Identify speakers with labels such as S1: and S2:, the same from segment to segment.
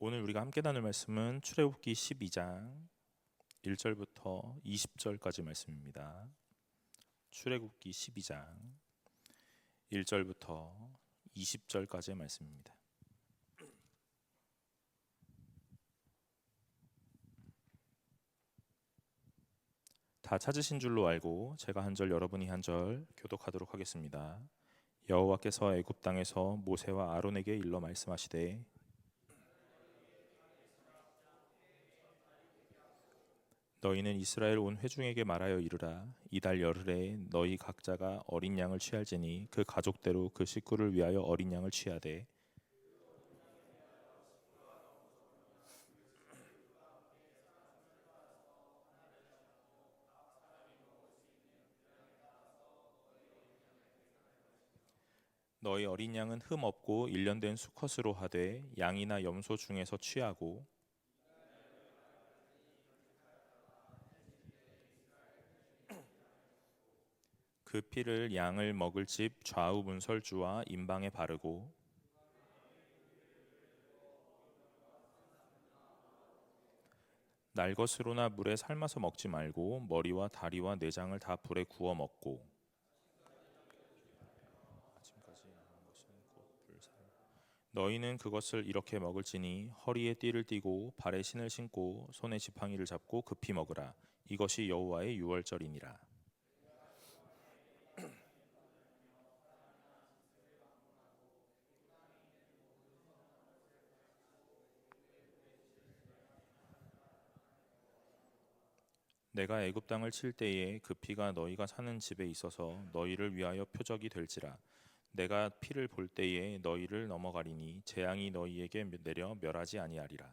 S1: 오늘 우리가 함께 나눌 말씀은 출애굽기 12장 1절부터 20절까지 말씀입니다. 출애굽기 12장 1절부터 20절까지의 말씀입니다. 다 찾으신 줄로 알고 제가 한 절 여러분이 한 절 교독하도록 하겠습니다. 여호와께서 애굽 땅에서 모세와 아론에게 일러 말씀하시되 너희는 이스라엘 온 회중에게 말하여 이르라. 이달 열흘에 너희 각자가 어린 양을 취할지니 그 가족대로 그 식구를 위하여 어린 양을 취하되 너희 어린 양은 흠 없고 일련된 수컷으로 하되 양이나 염소 중에서 취하고 그 피를 양을 먹을 집 좌우 문설주와 임방에 바르고 날것으로나 물에 삶아서 먹지 말고 머리와 다리와 내장을 다 불에 구워 먹고 너희는 그것을 이렇게 먹을지니 허리에 띠를 띠고 발에 신을 신고 손에 지팡이를 잡고 급히 먹으라. 이것이 여호와의 유월절이니라. 내가 애굽 땅을 칠 때에 그 피가 너희가 사는 집에 있어서 너희를 위하여 표적이 될지라. 내가 피를 볼 때에 너희를 넘어가리니 재앙이 너희에게 내려 멸하지 아니하리라.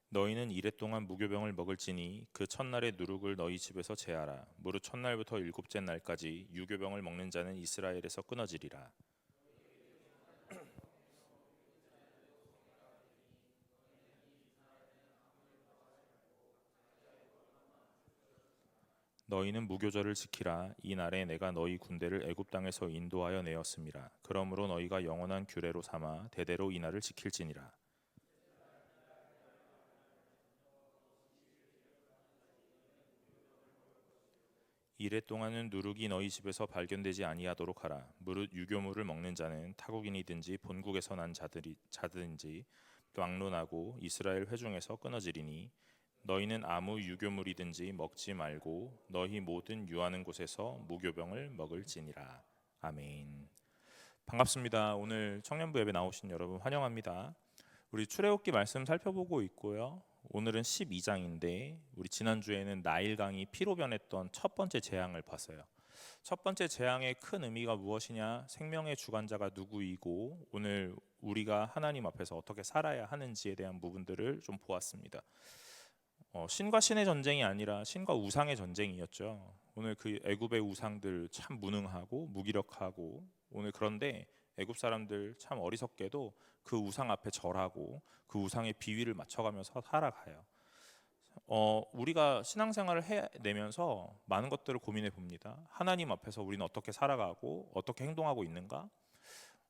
S1: 너희는 이레 동안 무교병을 먹을지니 그 첫날의 누룩을 너희 집에서 제하라. 무릇 첫날부터 일곱째 날까지 유교병을 먹는 자는 이스라엘에서 끊어지리라. 너희는 무교절을 지키라. 이 날에 내가 너희 군대를 애굽 땅에서 인도하여 내었음이라. 그러므로 너희가 영원한 규례로 삼아 대대로 이 날을 지킬지니라. 이래 동안은 누룩이 너희 집에서 발견되지 아니하도록 하라. 무릇 유교물을 먹는 자는 타국인이든지 본국에서 난 자든지 왕론하고 이스라엘 회중에서 끊어지리니 너희는 아무 유교물이든지 먹지 말고 너희 모든 유하는 곳에서 무교병을 먹을지니라. 아멘. 반갑습니다. 오늘 청년부 예배 나오신 여러분 환영합니다. 우리 출애굽기 말씀 살펴보고 있고요. 오늘은 12장인데 우리 지난주에는 나일강이 피로 변했던 첫 번째 재앙을 봤어요. 첫 번째 재앙의 큰 의미가 무엇이냐? 생명의 주관자가 누구이고 오늘 우리가 하나님 앞에서 어떻게 살아야 하는지에 대한 부분들을 좀 보았습니다. 신과 신의 전쟁이 아니라 신과 우상의 전쟁이었죠. 오늘 그 애굽의 우상들 참 무능하고 무기력하고 오늘 그런데 애굽 사람들 참 어리석게도 그 우상 앞에 절하고 그 우상의 비위를 맞춰가면서 살아가요. 우리가 신앙생활을 해내면서 많은 것들을 고민해 봅니다. 하나님 앞에서 우리는 어떻게 살아가고 어떻게 행동하고 있는가?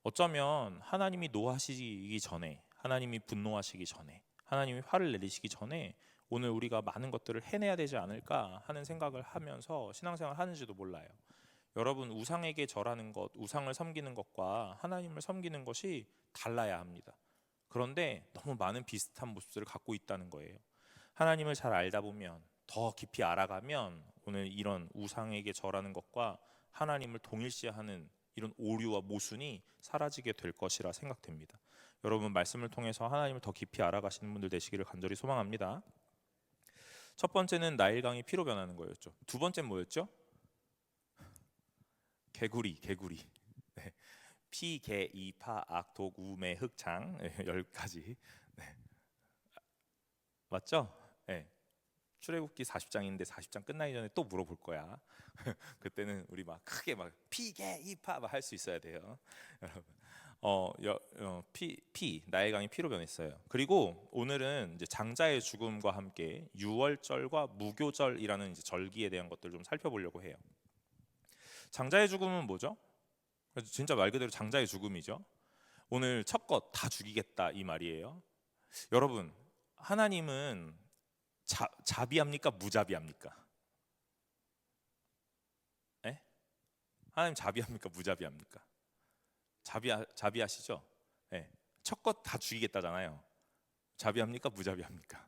S1: 어쩌면 하나님이 노하시기 전에, 하나님이 분노하시기 전에, 하나님이 화를 내리시기 전에 오늘 우리가 많은 것들을 해내야 되지 않을까 하는 생각을 하면서 신앙생활을 하는지도 몰라요. 여러분, 우상에게 절하는 것, 우상을 섬기는 것과 하나님을 섬기는 것이 달라야 합니다. 그런데 너무 많은 비슷한 모습들을 갖고 있다는 거예요. 하나님을 잘 알다 보면, 더 깊이 알아가면 오늘 이런 우상에게 절하는 것과 하나님을 동일시하는 이런 오류와 모순이 사라지게 될 것이라 생각됩니다. 여러분, 말씀을 통해서 하나님을 더 깊이 알아가시는 분들 되시기를 간절히 소망합니다. 첫 번째는 나일강이 피로 변하는 거였죠. 두 번째는 뭐였죠? 개구리. 네. 피, 개, 이, 파, 악, 독, 우, 매, 흑, 장 10가지. 네. 맞죠? 네. 출애굽기 40장인데 40장 끝나기 전에 또 물어볼 거야. 그때는 우리 막 크게 막 피, 개, 이, 파 막 할 수 있어야 돼요. 여러분. 나일강이 피로 변했어요. 그리고 오늘은 이제 장자의 죽음과 함께 유월절과 무교절이라는 이제 절기에 대한 것들을 좀 살펴보려고 해요. 장자의 죽음은 뭐죠? 진짜 말 그대로 장자의 죽음이죠. 오늘 첫 것 다 죽이겠다 이 말이에요. 여러분, 하나님은 자비합니까? 무자비합니까? 에? 하나님 자비합니까? 무자비합니까? 자비하시죠? 네. 첫 것 다 죽이겠다잖아요. 자비합니까? 무자비합니까?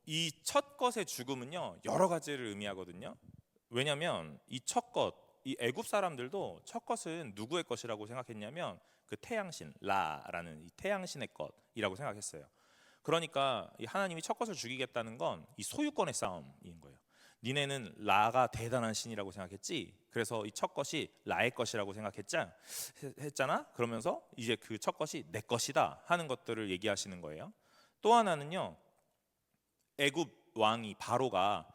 S1: 이 첫 것의 죽음은요 여러 가지를 의미하거든요. 왜냐하면 이 첫 것, 이 애굽 사람들도 첫 것은 누구의 것이라고 생각했냐면 그 태양신 라라는 이 태양신의 것이라고 생각했어요. 그러니까 이 하나님이 첫 것을 죽이겠다는 건 이 소유권의 싸움인 거예요. 니네는 라가 대단한 신이라고 생각했지. 그래서 이 첫 것이 라의 것이라고 했잖아. 그러면서 이제 그 첫 것이 내 것이다 하는 것들을 얘기하시는 거예요. 또 하나는요, 애굽 왕이 바로가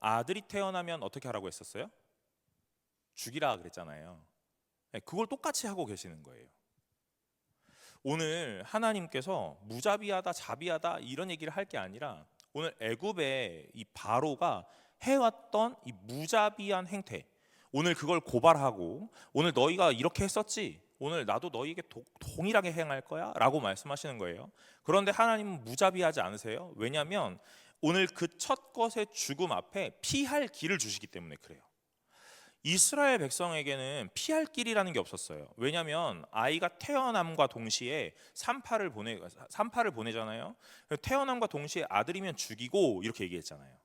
S1: 아들이 태어나면 어떻게 하라고 했었어요? 죽이라 그랬잖아요. 그걸 똑같이 하고 계시는 거예요. 오늘 하나님께서 무자비하다 자비하다 이런 얘기를 할 게 아니라 오늘 애굽의 이 바로가 해왔던 이 무자비한 행태, 오늘 그걸 고발하고 오늘 너희가 이렇게 했었지, 오늘 나도 너희에게 동일하게 행할 거야 라고 말씀하시는 거예요. 그런데 하나님은 무자비하지 않으세요. 왜냐하면 오늘 그 첫 것의 죽음 앞에 피할 길을 주시기 때문에 그래요. 이스라엘 백성에게는 피할 길이라는 게 없었어요. 왜냐하면 아이가 태어남과 동시에 산파를 보내잖아요. 태어남과 동시에 아들이면 죽이고 이렇게 얘기했잖아요.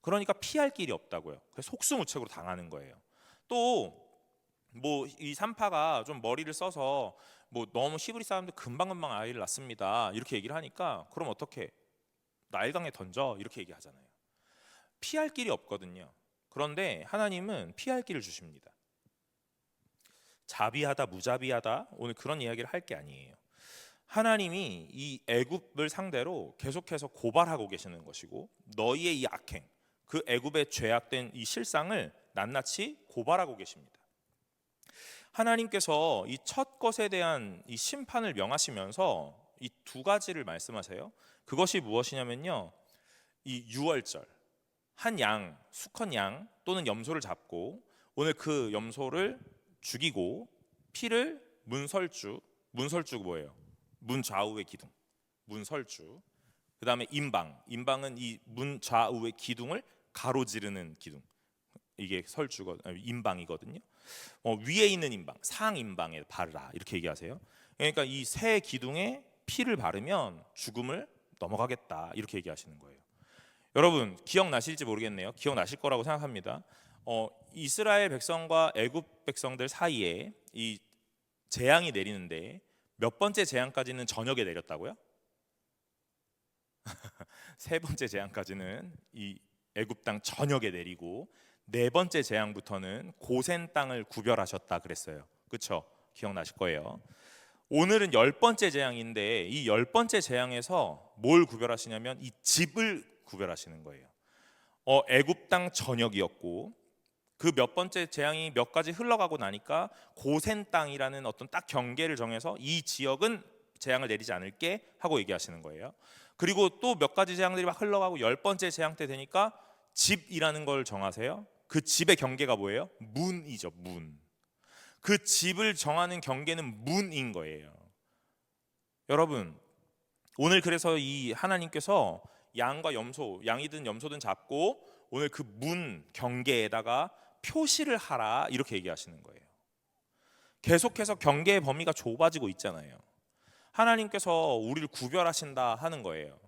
S1: 그러니까 피할 길이 없다고요. 그래서 속수무책으로 당하는 거예요. 또 뭐 이 산파가 좀 머리를 써서 뭐 너무 히브리 사람들 금방금방 아이를 낳습니다 이렇게 얘기를 하니까 그럼 어떻게 나일강에 던져 이렇게 얘기하잖아요. 피할 길이 없거든요. 그런데 하나님은 피할 길을 주십니다. 자비하다 무자비하다 오늘 그런 이야기를 할 게 아니에요. 하나님이 이 애굽을 상대로 계속해서 고발하고 계시는 것이고 너희의 이 악행, 그 애굽의 죄악된 이 실상을 낱낱이 고발하고 계십니다. 하나님께서 이 첫 것에 대한 이 심판을 명하시면서 이 두 가지를 말씀하세요. 그것이 무엇이냐면요, 이 유월절 한 양, 수컷 양 또는 염소를 잡고 오늘 그 염소를 죽이고 피를 문설주 뭐예요? 문 좌우의 기둥, 문설주. 그 다음에 임방은 이 문 좌우의 기둥을 가로지르는 기둥. 이게 임방이거든요. 위에 있는 임방, 상임방에 바르라 이렇게 얘기하세요. 그러니까 이 세 기둥에 피를 바르면 죽음을 넘어가겠다 이렇게 얘기하시는 거예요. 여러분 기억나실지 모르겠네요. 기억나실 거라고 생각합니다. 이스라엘 백성과 애굽 백성들 사이에 이 재앙이 내리는데 몇 번째 재앙까지는 저녁에 내렸다고요? 세 번째 재앙까지는 이 애굽 땅 저녁에 내리고 네 번째 재앙부터는 고센 땅을 구별하셨다 그랬어요. 그렇죠? 기억나실 거예요. 오늘은 열 번째 재앙인데 이 열 번째 재앙에서 뭘 구별하시냐면 이 집을 구별하시는 거예요. 애굽 땅 전역이었고 그 몇 번째 재앙이 몇 가지 흘러가고 나니까 고센 땅이라는 어떤 딱 경계를 정해서 이 지역은 재앙을 내리지 않을게 하고 얘기하시는 거예요. 그리고 또 몇 가지 재앙들이 막 흘러가고 열 번째 재앙 때 되니까 집이라는 걸 정하세요. 그 집의 경계가 뭐예요? 문이죠. 문. 그 집을 정하는 경계는 문인 거예요. 여러분 오늘 그래서 이 하나님께서 양과 염소, 양이든 염소든 잡고 오늘 그 문 경계에다가 표시를 하라 이렇게 얘기하시는 거예요. 계속해서 경계의 범위가 좁아지고 있잖아요. 하나님께서 우리를 구별하신다 하는 거예요.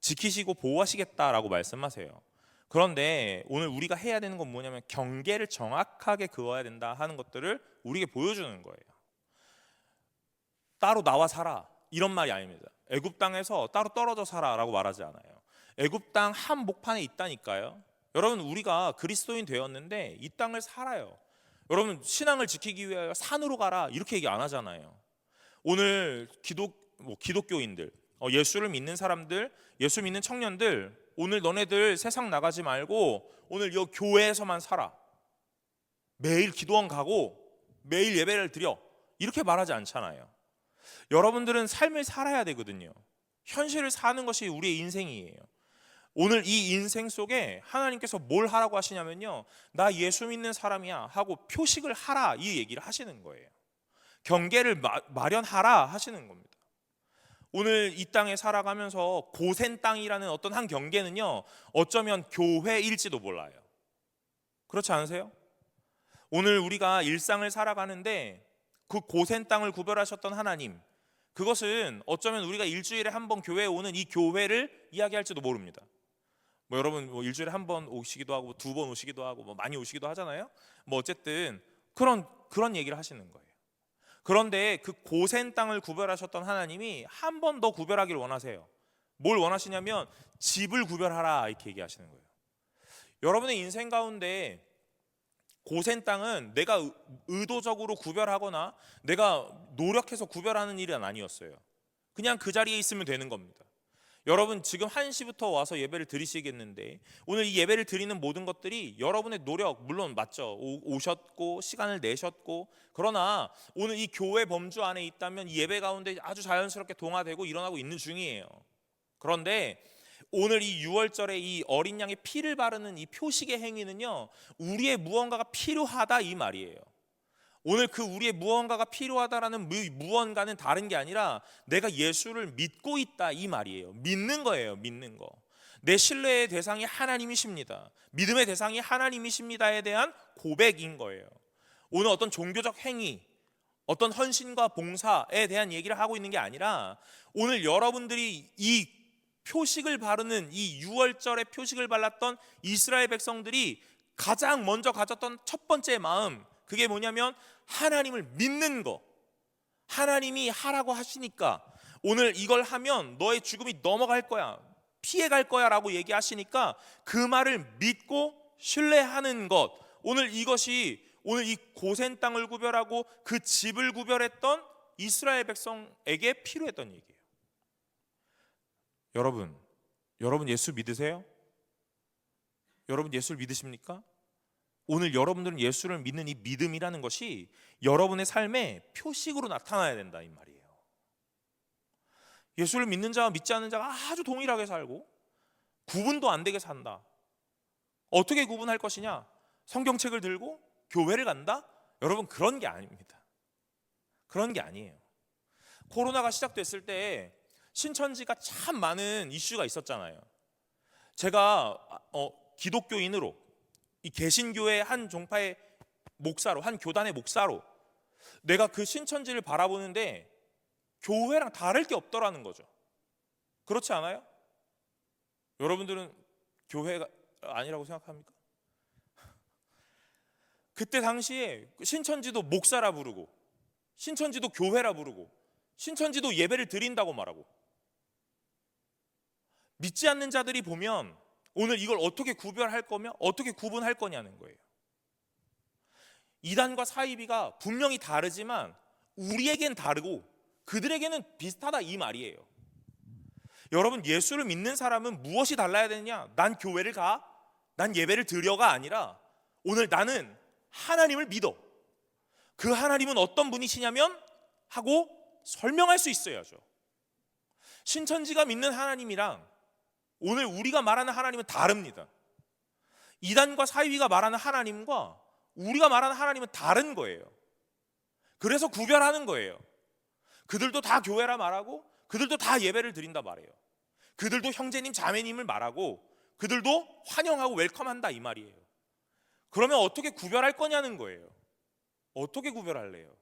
S1: 지키시고 보호하시겠다라고 말씀하세요. 그런데 오늘 우리가 해야 되는 건 뭐냐면 경계를 정확하게 그어야 된다 하는 것들을 우리에게 보여주는 거예요. 따로 나와 살아 이런 말이 아닙니다. 애굽 땅에서 따로 떨어져 살아라고 말하지 않아요. 애굽 땅 한 목판에 있다니까요. 여러분 우리가 그리스도인 되었는데 이 땅을 살아요. 여러분 신앙을 지키기 위하여 산으로 가라 이렇게 얘기 안 하잖아요. 오늘 기독교인들, 예수를 믿는 사람들, 예수 믿는 청년들, 오늘 너네들 세상 나가지 말고 오늘 이 교회에서만 살아. 매일 기도원 가고 매일 예배를 드려. 이렇게 말하지 않잖아요. 여러분들은 삶을 살아야 되거든요. 현실을 사는 것이 우리의 인생이에요. 오늘 이 인생 속에 하나님께서 뭘 하라고 하시냐면요, 나 예수 믿는 사람이야 하고 표식을 하라, 이 얘기를 하시는 거예요. 경계를 마련하라 하시는 겁니다. 오늘 이 땅에 살아가면서 고센 땅이라는 어떤 한 경계는요, 어쩌면 교회일지도 몰라요. 그렇지 않으세요? 오늘 우리가 일상을 살아가는데 그 고센 땅을 구별하셨던 하나님, 그것은 어쩌면 우리가 일주일에 한 번 교회에 오는 이 교회를 이야기할지도 모릅니다. 여러분 일주일에 한 번 오시기도 하고 두 번 오시기도 하고 많이 오시기도 하잖아요. 어쨌든 그런 얘기를 하시는 거예요. 그런데 그 고센 땅을 구별하셨던 하나님이 한 번 더 구별하기를 원하세요. 뭘 원하시냐면 집을 구별하라, 이렇게 얘기하시는 거예요. 여러분의 인생 가운데 고센 땅은 내가 의도적으로 구별하거나 내가 노력해서 구별하는 일은 아니었어요. 그냥 그 자리에 있으면 되는 겁니다. 여러분 지금 1시부터 와서 예배를 드리시겠는데, 오늘 이 예배를 드리는 모든 것들이 여러분의 노력, 물론 맞죠. 오셨고 시간을 내셨고, 그러나 오늘 이 교회 범주 안에 있다면 이 예배 가운데 아주 자연스럽게 동화되고 일어나고 있는 중이에요. 그런데 오늘 이 6월절에 이 어린 양의 피를 바르는 이 표식의 행위는요, 우리의 무언가가 필요하다, 이 말이에요. 오늘 그 우리의 무언가가 필요하다라는 무언가는 다른 게 아니라 내가 예수를 믿고 있다, 이 말이에요. 믿는 거예요. 믿는 거. 내 신뢰의 대상이 하나님이십니다. 믿음의 대상이 하나님이십니다에 대한 고백인 거예요. 오늘 어떤 종교적 행위, 어떤 헌신과 봉사에 대한 얘기를 하고 있는 게 아니라, 오늘 여러분들이 이 표식을 바르는 이 6월절에 표식을 발랐던 이스라엘 백성들이 가장 먼저 가졌던 첫 번째 마음, 그게 뭐냐면 하나님을 믿는 거. 하나님이 하라고 하시니까, 오늘 이걸 하면 너의 죽음이 넘어갈 거야, 피해갈 거야 라고 얘기하시니까 그 말을 믿고 신뢰하는 것. 오늘 이것이 오늘 이 고센 땅을 구별하고 그 집을 구별했던 이스라엘 백성에게 필요했던 얘기예요. 여러분 예수 믿으세요? 여러분 예수를 믿으십니까? 오늘 여러분들은 예수를 믿는 이 믿음이라는 것이 여러분의 삶의 표식으로 나타나야 된다, 이 말이에요. 예수를 믿는 자와 믿지 않는 자가 아주 동일하게 살고 구분도 안 되게 산다. 어떻게 구분할 것이냐? 성경책을 들고 교회를 간다? 여러분 그런 게 아닙니다. 그런 게 아니에요. 코로나가 시작됐을 때 신천지가 참 많은 이슈가 있었잖아요. 제가 기독교인으로 이 개신교의 한 종파의 목사로, 한 교단의 목사로 내가 그 신천지를 바라보는데 교회랑 다를 게 없더라는 거죠. 그렇지 않아요? 여러분들은 교회가 아니라고 생각합니까? 그때 당시에 신천지도 목사라 부르고, 신천지도 교회라 부르고, 신천지도 예배를 드린다고 말하고, 믿지 않는 자들이 보면 오늘 이걸 어떻게 구별할 거며 어떻게 구분할 거냐는 거예요. 이단과 사이비가 분명히 다르지만 우리에겐 다르고 그들에게는 비슷하다, 이 말이에요. 여러분 예수를 믿는 사람은 무엇이 달라야 되느냐? 난 교회를 가, 난 예배를 드려가 아니라 오늘 나는 하나님을 믿어. 그 하나님은 어떤 분이시냐면 하고 설명할 수 있어야죠. 신천지가 믿는 하나님이랑 오늘 우리가 말하는 하나님은 다릅니다. 이단과 사이비가 말하는 하나님과 우리가 말하는 하나님은 다른 거예요. 그래서 구별하는 거예요. 그들도 다 교회라 말하고 그들도 다 예배를 드린다 말해요. 그들도 형제님 자매님을 말하고 그들도 환영하고 웰컴한다, 이 말이에요. 그러면 어떻게 구별할 거냐는 거예요. 어떻게 구별할래요?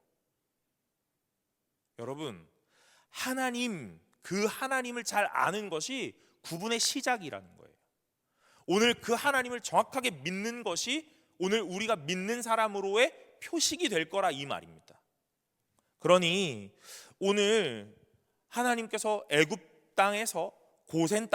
S1: 여러분, 그 하나님을 잘 아는 것이 구분의 시작이라는 거예요. 오늘 그 하나님을 정확하게 믿는 것이 오늘 우리가 믿는 사람으로의 표식이 될 거라, 이 말입니다. 그러니 오늘 하나님께서 애굽 땅에서 고센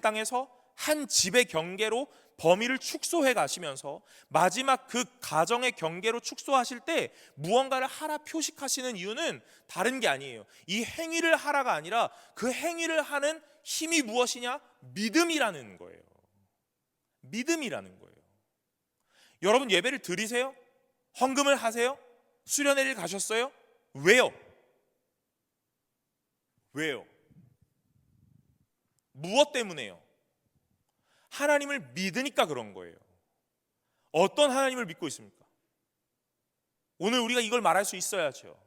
S1: 땅에서 한 집의 경계로 범위를 축소해 가시면서 마지막 그 가정의 경계로 축소하실 때 무언가를 하라 표식하시는 이유는 다른 게 아니에요. 이 행위를 하라가 아니라 그 행위를 하는 힘이 무엇이냐? 믿음이라는 거예요. 믿음이라는 거예요. 여러분 예배를 드리세요? 헌금을 하세요? 수련회를 가셨어요? 왜요? 왜요? 무엇 때문에요? 하나님을 믿으니까 그런 거예요. 어떤 하나님을 믿고 있습니까? 오늘 우리가 이걸 말할 수 있어야죠.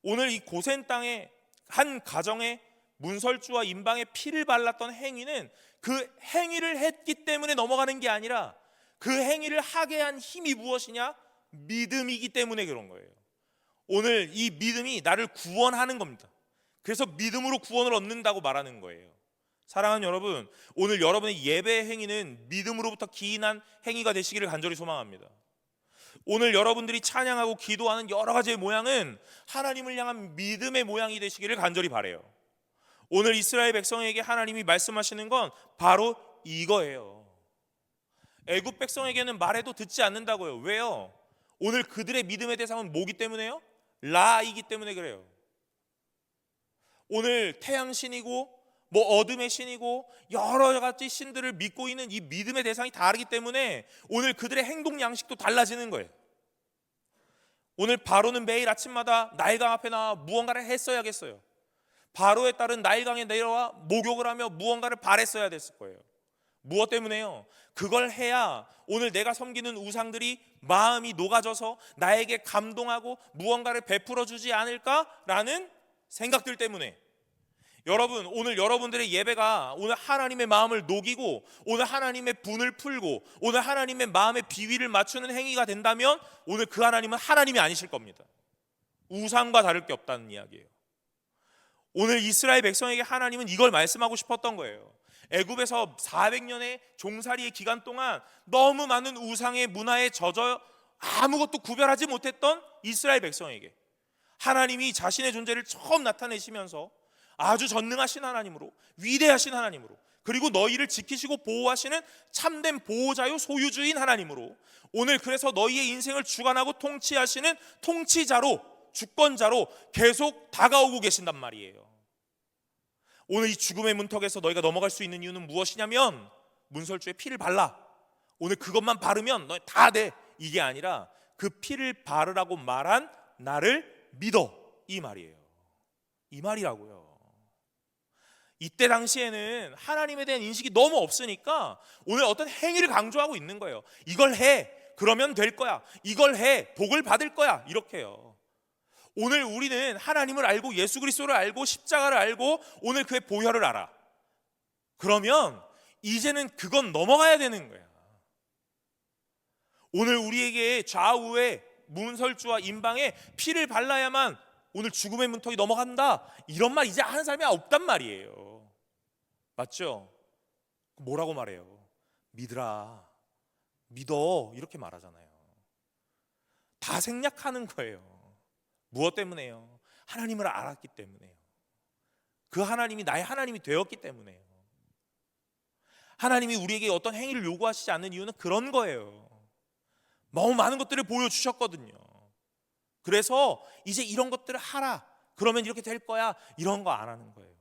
S1: 오늘 이 고센 땅에 한 가정에 문설주와 임방의 피를 발랐던 행위는 그 행위를 했기 때문에 넘어가는 게 아니라 그 행위를 하게 한 힘이 무엇이냐? 믿음이기 때문에 그런 거예요. 오늘 이 믿음이 나를 구원하는 겁니다. 그래서 믿음으로 구원을 얻는다고 말하는 거예요. 사랑하는 여러분, 오늘 여러분의 예배의 행위는 믿음으로부터 기인한 행위가 되시기를 간절히 소망합니다. 오늘 여러분들이 찬양하고 기도하는 여러 가지의 모양은 하나님을 향한 믿음의 모양이 되시기를 간절히 바라요. 오늘 이스라엘 백성에게 하나님이 말씀하시는 건 바로 이거예요. 애굽 백성에게는 말해도 듣지 않는다고요. 왜요? 오늘 그들의 믿음의 대상은 뭐기 때문에요? 라이기 때문에 그래요. 오늘 태양신이고 어둠의 신이고 여러 가지 신들을 믿고 있는 이 믿음의 대상이 다르기 때문에 오늘 그들의 행동 양식도 달라지는 거예요. 오늘 바로는 매일 아침마다 나일강 앞에 나와 무언가를 했어야겠어요. 바로에 따른 나일강에 내려와 목욕을 하며 무언가를 바랬어야 됐을 거예요. 무엇 때문에요? 그걸 해야 오늘 내가 섬기는 우상들이 마음이 녹아져서 나에게 감동하고 무언가를 베풀어 주지 않을까라는 생각들 때문에. 여러분, 오늘 여러분들의 예배가 오늘 하나님의 마음을 녹이고 오늘 하나님의 분을 풀고 오늘 하나님의 마음의 비위를 맞추는 행위가 된다면 오늘 그 하나님은 하나님이 아니실 겁니다. 우상과 다를 게 없다는 이야기예요. 오늘 이스라엘 백성에게 하나님은 이걸 말씀하고 싶었던 거예요. 애굽에서 400년의 종살이의 기간 동안 너무 많은 우상의 문화에 젖어 아무것도 구별하지 못했던 이스라엘 백성에게 하나님이 자신의 존재를 처음 나타내시면서 아주 전능하신 하나님으로, 위대하신 하나님으로, 그리고 너희를 지키시고 보호하시는 참된 보호자요 소유주인 하나님으로, 오늘 그래서 너희의 인생을 주관하고 통치하시는 통치자로, 주권자로 계속 다가오고 계신단 말이에요. 오늘 이 죽음의 문턱에서 너희가 넘어갈 수 있는 이유는 무엇이냐면 문설주에 피를 발라. 오늘 그것만 바르면 너희 다 돼. 이게 아니라 그 피를 바르라고 말한 나를 믿어. 이 말이에요. 이 말이라고요. 이때 당시에는 하나님에 대한 인식이 너무 없으니까 오늘 어떤 행위를 강조하고 있는 거예요. 이걸 해. 그러면 될 거야. 이걸 해. 복을 받을 거야. 이렇게요. 오늘 우리는 하나님을 알고 예수 그리스도를 알고 십자가를 알고 오늘 그의 보혈을 알아. 그러면 이제는 그건 넘어가야 되는 거야. 오늘 우리에게 좌우에 문설주와 임방에 피를 발라야만 오늘 죽음의 문턱이 넘어간다, 이런 말 이제 하는 사람이 없단 말이에요. 맞죠? 뭐라고 말해요? 믿으라, 믿어, 이렇게 말하잖아요. 다 생략하는 거예요. 무엇 때문에요? 하나님을 알았기 때문에요. 그 하나님이 나의 하나님이 되었기 때문에요. 하나님이 우리에게 어떤 행위를 요구하시지 않는 이유는 그런 거예요. 너무 많은 것들을 보여주셨거든요. 그래서 이제 이런 것들을 하라, 그러면 이렇게 될 거야, 이런 거 안 하는 거예요.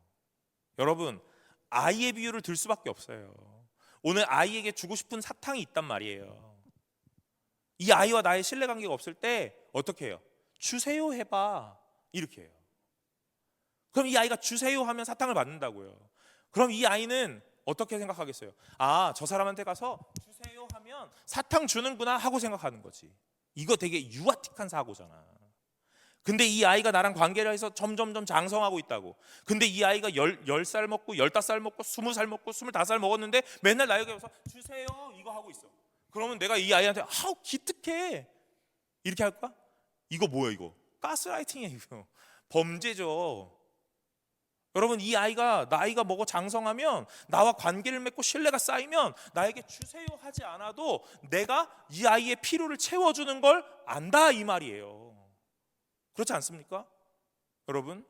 S1: 여러분, 아이의 비유를 들 수밖에 없어요. 오늘 아이에게 주고 싶은 사탕이 있단 말이에요. 이 아이와 나의 신뢰관계가 없을 때 어떻게 해요? 주세요 해봐, 이렇게 해요. 그럼 이 아이가 주세요 하면 사탕을 받는다고요. 그럼 이 아이는 어떻게 생각하겠어요? 아, 저 사람한테 가서 주세요 하면 사탕 주는구나 하고 생각하는 거지. 이거 되게 유아틱한 사고잖아. 근데 이 아이가 나랑 관계를 해서 점점점 장성하고 있다고. 근데 이 아이가 10살 먹고 15살 먹고 20살 먹고 25살 먹었는데 맨날 나에게 와서 주세요 이거 하고 있어. 그러면 내가 이 아이한테 아우 기특해 이렇게 할까? 이거 뭐야, 이거 가스라이팅이야, 이거 범죄죠. 여러분, 이 아이가 나이가 먹어 장성하면 나와 관계를 맺고 신뢰가 쌓이면 나에게 주세요 하지 않아도 내가 이 아이의 필요를 채워주는 걸 안다, 이 말이에요. 그렇지 않습니까? 여러분,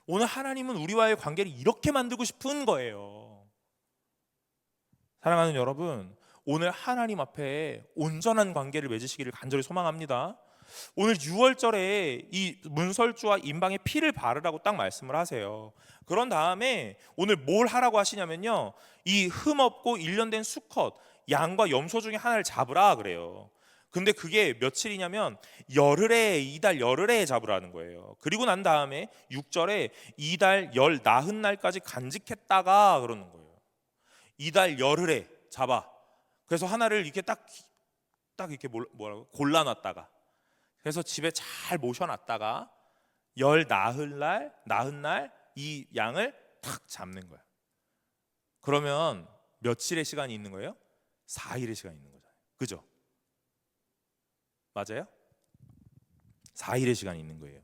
S1: 오늘 하나님은 우리와의 관계를 이렇게 만들고 싶은 거예요. 사랑하는 여러분, 오늘 하나님 앞에 온전한 관계를 맺으시기를 간절히 소망합니다. 오늘 6월절에 이 문설주와 임방의 피를 바르라고 딱 말씀을 하세요. 그런 다음에 오늘 뭘 하라고 하시냐면요, 이 흠없고 일련된 수컷 양과 염소 중에 하나를 잡으라 그래요. 근데 그게 며칠이냐면 열흘에, 이달 열흘에 잡으라는 거예요. 그리고 난 다음에 6절에 이달 열 나흔 날까지 간직했다가 그러는 거예요. 이달 열흘에 잡아. 그래서 하나를 이렇게 딱 이렇게 뭐라고 골라놨다가, 그래서 집에 잘 모셔놨다가 열 나흘 날 이 양을 탁 잡는 거야. 그러면 며칠의 시간이 있는 거예요? 4일의 시간이 있는 거잖아요. 그죠? 맞아요? 4일의 시간이 있는 거예요.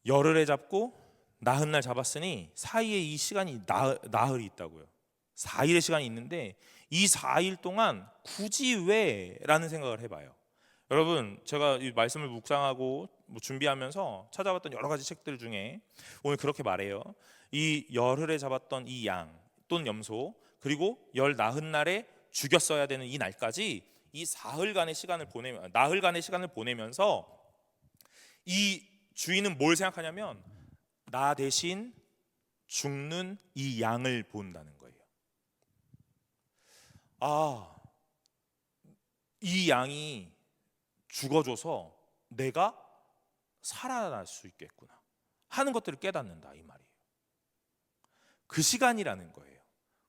S1: 열흘에 잡고 나흘 날 잡았으니 사이에 이 시간이 나흘이 있다고요. 4일의 시간이 있는데 이 4일 동안 굳이 왜? 라는 생각을 해봐요. 여러분, 제가 이 말씀을 묵상하고 준비하면서 찾아봤던 여러 가지 책들 중에 오늘 그렇게 말해요. 이 열흘에 잡았던 이 양 또는 염소, 그리고 열 나흔 날에 죽였어야 되는 이 날까지 이 나흘간의 시간을 보내면서 이 주인은 뭘 생각하냐면 나 대신 죽는 이 양을 본다는 거예요. 아, 이 양이 죽어줘서 내가 살아날 수 있겠구나 하는 것들을 깨닫는다, 이 말이에요. 그 시간이라는 거예요.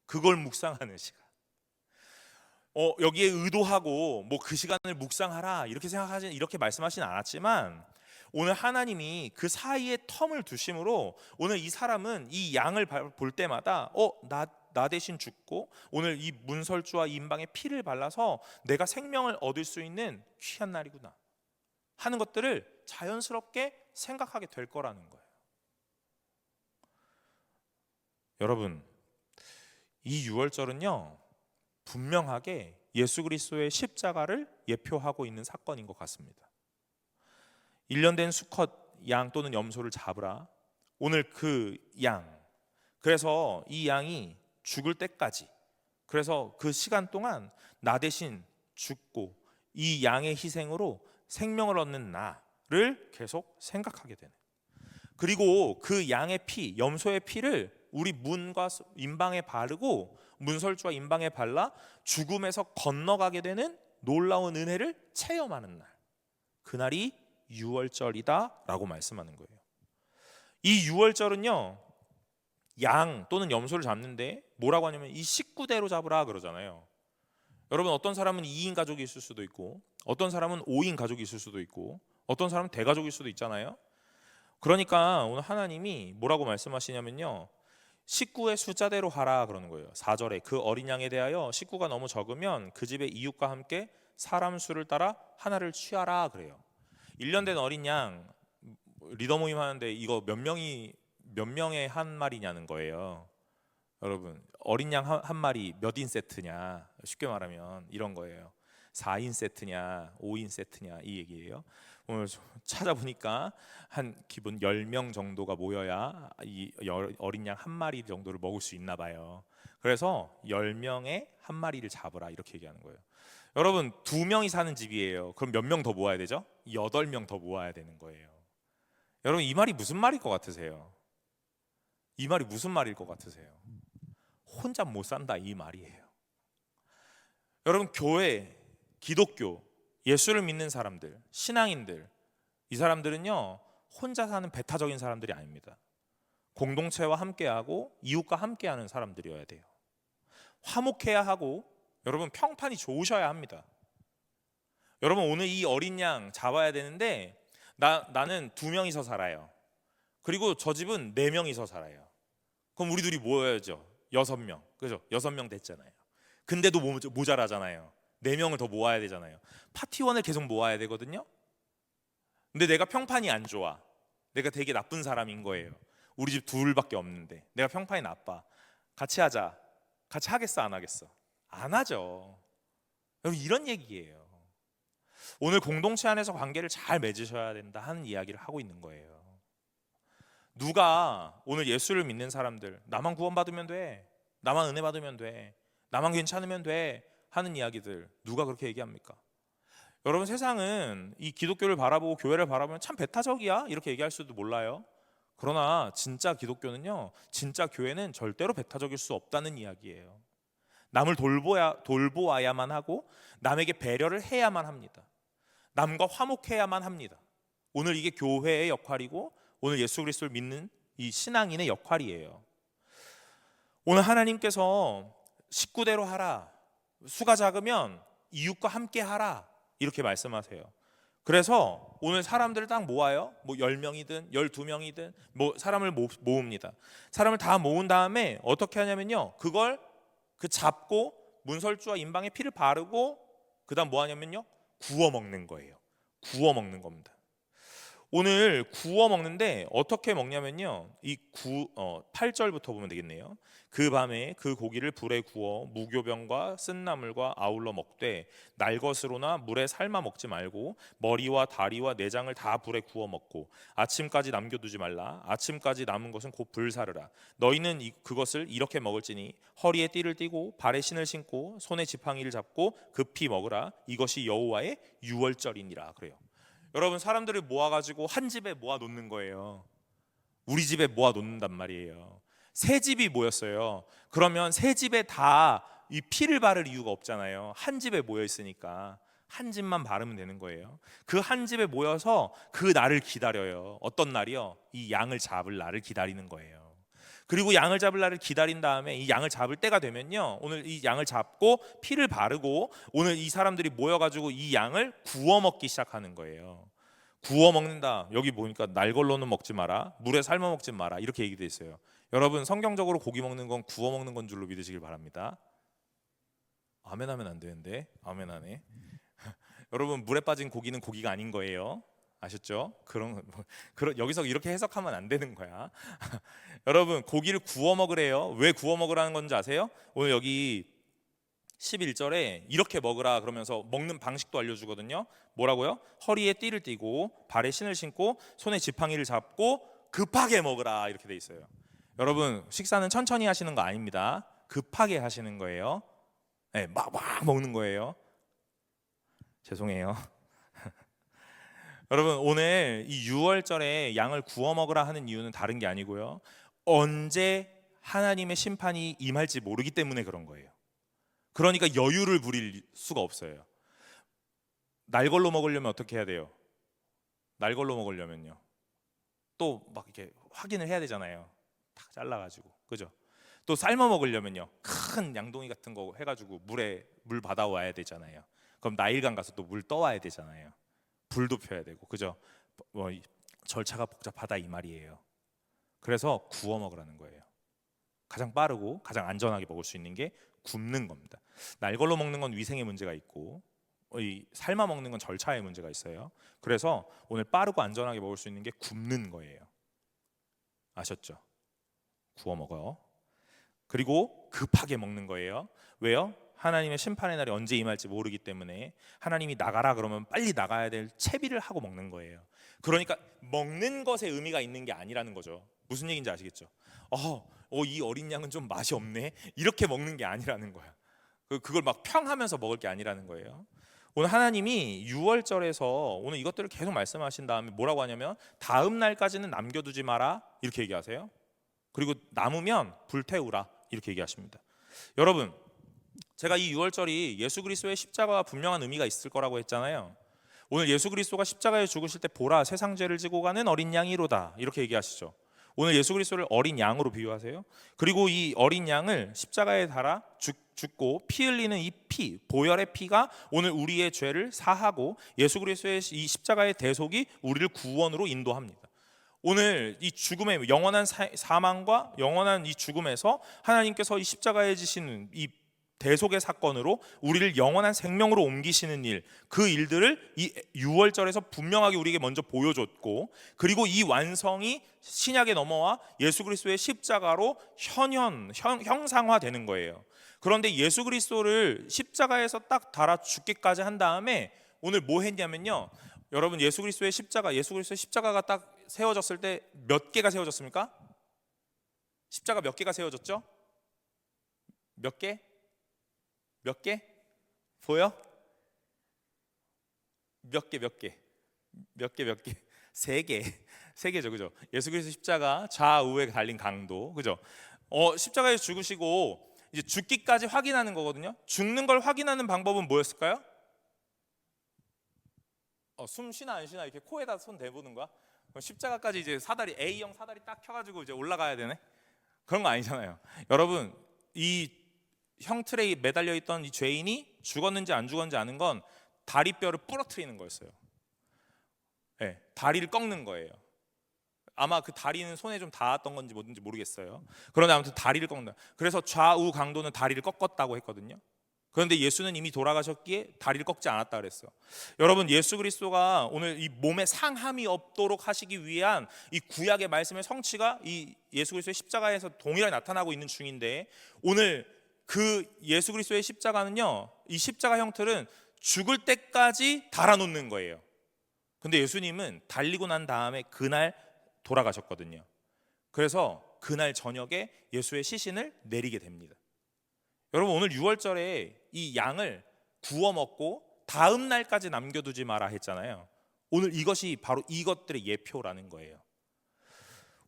S1: 그걸 묵상하는 시간. 여기에 의도하고 뭐 그 시간을 묵상하라 이렇게 말씀하진 않았지만, 오늘 하나님이 그 사이에 텀을 두심으로 오늘 이 사람은 이 양을 볼 때마다 나 대신 죽고 오늘 이 문설주와 이 임방에 피를 발라서 내가 생명을 얻을 수 있는 귀한 날이구나 하는 것들을 자연스럽게 생각하게 될 거라는 거예요. 여러분, 이 유월절은요 분명하게 예수 그리스도의 십자가를 예표하고 있는 사건인 것 같습니다. 1년 된 수컷 양 또는 염소를 잡으라. 오늘 그 양, 그래서 이 양이 죽을 때까지, 그래서 그 시간 동안 나 대신 죽고 이 양의 희생으로 생명을 얻는 나를 계속 생각하게 되는, 그리고 그 양의 피, 염소의 피를 우리 문과 임방에 바르고 문설주와 임방에 발라 죽음에서 건너가게 되는 놀라운 은혜를 체험하는 날, 그날이 유월절이다 라고 말씀하는 거예요. 이 유월절은요 양 또는 염소를 잡는데 뭐라고 하냐면 이 식구대로 잡으라 그러잖아요. 여러분, 어떤 사람은 2인 가족이 있을 수도 있고 어떤 사람은 5인 가족이 있을 수도 있고 어떤 사람은 대가족일 수도 있잖아요. 그러니까 오늘 하나님이 뭐라고 말씀하시냐면요, 식구의 숫자대로 하라 그러는 거예요. 4절에 그 어린 양에 대하여 식구가 너무 적으면 그 집의 이웃과 함께 사람 수를 따라 하나를 취하라 그래요. 1년 된 어린 양 리더 모임 하는데 이거 몇 명의 한 마리냐는 거예요. 여러분, 어린 양 한 마리 몇 인 세트냐, 쉽게 말하면 이런 거예요. 4인 세트냐 5인 세트냐 이 얘기예요. 오늘 찾아보니까 한 기본 10명 정도가 모여야 이 어린 양 한 마리 정도를 먹을 수 있나 봐요. 그래서 10명에 한 마리를 잡으라 이렇게 얘기하는 거예요. 여러분, 2명이 사는 집이에요. 그럼 몇 명 더 모아야 되죠? 8명 더 모아야 되는 거예요. 여러분, 이 말이 무슨 말일 것 같으세요? 이 말이 무슨 말일 것 같으세요? 혼자 못 산다 이 말이에요. 여러분, 교회, 기독교, 예수를 믿는 사람들, 신앙인들, 이 사람들은요 혼자 사는 배타적인 사람들이 아닙니다. 공동체와 함께하고 이웃과 함께하는 사람들이어야 돼요. 화목해야 하고 여러분 평판이 좋으셔야 합니다. 여러분, 오늘 이 어린 양 잡아야 되는데 나는 2명이서 살아요. 그리고 저 집은 4명이서 살아요. 그럼 우리 둘이 모여야죠. 6명. 그죠? 6명 됐잖아요. 근데도 모자라잖아요. 4명을 더 모아야 되잖아요. 파티원을 계속 모아야 되거든요. 근데 내가 평판이 안 좋아. 내가 되게 나쁜 사람인 거예요. 우리 집 둘밖에 없는데 내가 평판이 나빠. 같이 하자. 같이 하겠어 안 하겠어? 안 하죠. 여러분, 이런 얘기예요. 오늘 공동체 안에서 관계를 잘 맺으셔야 된다 하는 이야기를 하고 있는 거예요. 누가 오늘 예수를 믿는 사람들, 나만 구원받으면 돼, 나만 은혜 받으면 돼, 나만 괜찮으면 돼 하는 이야기들 누가 그렇게 얘기합니까? 여러분, 세상은 이 기독교를 바라보고 교회를 바라보면 참 배타적이야 이렇게 얘기할 수도 몰라요. 그러나 진짜 기독교는요, 진짜 교회는 절대로 배타적일 수 없다는 이야기예요. 남을 돌보아야만 하고 남에게 배려를 해야만 합니다. 남과 화목해야만 합니다. 오늘 이게 교회의 역할이고 오늘 예수 그리스도를 믿는 이 신앙인의 역할이에요. 오늘 하나님께서 식구대로 하라, 수가 작으면 이웃과 함께 하라, 이렇게 말씀하세요. 그래서 오늘 사람들을 딱 모아요. 뭐 10명이든 12명이든 뭐 사람을 모읍니다. 사람을 다 모은 다음에 어떻게 하냐면요, 그걸 잡고 문설주와 임방에 피를 바르고 그다음 뭐 하냐면요, 구워 먹는 거예요. 구워 먹는 겁니다. 오늘 구워 먹는데 어떻게 먹냐면요, 8절부터 보면 되겠네요. 그 밤에 그 고기를 불에 구워 무교병과 쓴나물과 아울러 먹되 날 것으로나 물에 삶아 먹지 말고 머리와 다리와 내장을 다 불에 구워 먹고 아침까지 남겨두지 말라. 아침까지 남은 것은 곧 불사르라. 너희는 그것을 이렇게 먹을지니 허리에 띠를 띠고 발에 신을 신고 손에 지팡이를 잡고 급히 먹으라. 이것이 여호와의 유월절이니라. 그래요. 여러분, 사람들을 모아가지고 한 집에 모아 놓는 거예요. 우리 집에 모아 놓는단 말이에요. 세 집이 모였어요. 그러면 세 집에 다 이 피를 바를 이유가 없잖아요. 한 집에 모여 있으니까 한 집만 바르면 되는 거예요. 그 한 집에 모여서 그 날을 기다려요. 어떤 날이요? 이 양을 잡을 날을 기다리는 거예요. 그리고 양을 잡을 날을 기다린 다음에 이 양을 잡을 때가 되면요, 오늘 이 양을 잡고 피를 바르고 오늘 이 사람들이 모여가지고 이 양을 구워 먹기 시작하는 거예요. 구워 먹는다. 여기 보니까 날 걸로는 먹지 마라, 물에 삶아 먹지 마라, 이렇게 얘기돼 있어요. 여러분, 성경적으로 고기 먹는 건 구워 먹는 건 줄로 믿으시길 바랍니다. 아멘 하면 안 되는데 아멘 하네. 여러분, 물에 빠진 고기는 고기가 아닌 거예요. 아셨죠? 여기서 이렇게 해석하면 안 되는 거야. 여러분, 고기를 구워 먹으래요. 왜 구워 먹으라는 건지 아세요? 오늘 여기 11절에 이렇게 먹으라 그러면서 먹는 방식도 알려주거든요. 뭐라고요? 허리에 띠를 띠고 발에 신을 신고 손에 지팡이를 잡고 급하게 먹으라, 이렇게 돼 있어요. 여러분, 식사는 천천히 하시는 거 아닙니다. 급하게 하시는 거예요. 네, 막 먹는 거예요. 죄송해요. 여러분, 오늘 이 6월절에 양을 구워 먹으라 하는 이유는 다른 게 아니고요, 언제 하나님의 심판이 임할지 모르기 때문에 그런 거예요. 그러니까 여유를 부릴 수가 없어요. 날 걸로 먹으려면 어떻게 해야 돼요? 날 걸로 먹으려면요, 또 막 이렇게 확인을 해야 되잖아요. 딱 잘라가지고, 그죠? 또 삶아 먹으려면요, 큰 양동이 같은 거 해가지고 물 받아와야 되잖아요. 그럼 나일강 가서 또 물 떠와야 되잖아요. 불도 펴야 되고, 그죠? 뭐 절차가 복잡하다 이 말이에요. 그래서 구워 먹으라는 거예요. 가장 빠르고 가장 안전하게 먹을 수 있는 게 굽는 겁니다. 날 걸로 먹는 건 위생의 문제가 있고 이 삶아 먹는 건 절차의 문제가 있어요. 그래서 오늘 빠르고 안전하게 먹을 수 있는 게 굽는 거예요. 아셨죠? 구워 먹어요. 그리고 급하게 먹는 거예요. 왜요? 하나님의 심판의 날이 언제 임할지 모르기 때문에 하나님이 나가라 그러면 빨리 나가야 될 채비를 하고 먹는 거예요. 그러니까 먹는 것에 의미가 있는 게 아니라는 거죠. 무슨 얘기인지 아시겠죠? 이 어린 양은 좀 맛이 없네, 이렇게 먹는 게 아니라는 거야. 그걸 막 평하면서 먹을 게 아니라는 거예요. 오늘 하나님이 6월절에서 오늘 이것들을 계속 말씀하신 다음에 뭐라고 하냐면 다음 날까지는 남겨두지 마라, 이렇게 얘기하세요. 그리고 남으면 불태우라, 이렇게 얘기하십니다. 여러분, 제가 이 6월절이 예수 그리스도의 십자가와 분명한 의미가 있을 거라고 했잖아요. 오늘 예수 그리스도가 십자가에 죽으실 때 보라, 세상 죄를 지고 가는 어린 양이로다, 이렇게 얘기하시죠. 오늘 예수 그리스도를 어린 양으로 비유하세요. 그리고 이 어린 양을 십자가에 달아 죽고 피 흘리는 이 피, 보혈의 피가 오늘 우리의 죄를 사하고 예수 그리스도의 이 십자가의 대속이 우리를 구원으로 인도합니다. 오늘 이 죽음의 영원한 사망과 영원한 이 죽음에서 하나님께서 이 십자가에 지시는 이 대속의 사건으로 우리를 영원한 생명으로 옮기시는 일, 그 일들을 이 6월절에서 분명하게 우리에게 먼저 보여줬고, 그리고 이 완성이 신약에 넘어와 예수 그리스도의 십자가로 형상화되는 거예요. 그런데 예수 그리스도를 십자가에서 딱 달아 죽기까지 한 다음에 오늘 뭐 했냐면요, 여러분, 예수 그리스도의 십자가가 딱 세워졌을 때 몇 개가 세워졌습니까? 십자가 몇 개가 세워졌죠? 몇 개? 몇 개? 보여? 몇 개? 세 개. 세 개죠, 그죠? 예수 그리스도 십자가 좌우에 달린 강도, 그죠? 십자가에서 죽으시고 이제 죽기까지 확인하는 거거든요. 죽는 걸 확인하는 방법은 뭐였을까요? 숨 쉬나 안 쉬나 이렇게 코에다 손 대보는 거야. 십자가까지 이제 사다리 A형 사다리 딱 켜가지고 이제 올라가야 되네. 그런 거 아니잖아요. 여러분, 이 형틀에 매달려 있던 이 죄인이 죽었는지 안 죽었는지 아는 건 다리뼈를 부러뜨리는 거였어요. 네, 다리를 꺾는 거예요. 아마 그 다리는 손에 좀 닿았던 건지 뭐든지 모르겠어요. 그런데 아무튼 다리를 꺾는다. 그래서 좌우 강도는 다리를 꺾었다고 했거든요. 그런데 예수는 이미 돌아가셨기에 다리를 꺾지 않았다 그랬어요. 여러분, 예수 그리스도가 오늘 이 몸에 상함이 없도록 하시기 위한 이 구약의 말씀의 성취가 이 예수 그리스도의 십자가에서 동일하게 나타나고 있는 중인데, 오늘 그 예수 그리스도의 십자가는요, 이 십자가 형틀은 죽을 때까지 달아놓는 거예요. 근데 예수님은 달리고 난 다음에 그날 돌아가셨거든요. 그래서 그날 저녁에 예수의 시신을 내리게 됩니다. 여러분, 오늘 6월절에 이 양을 구워 먹고 다음 날까지 남겨두지 마라 했잖아요. 오늘 이것이 바로 이것들의 예표라는 거예요.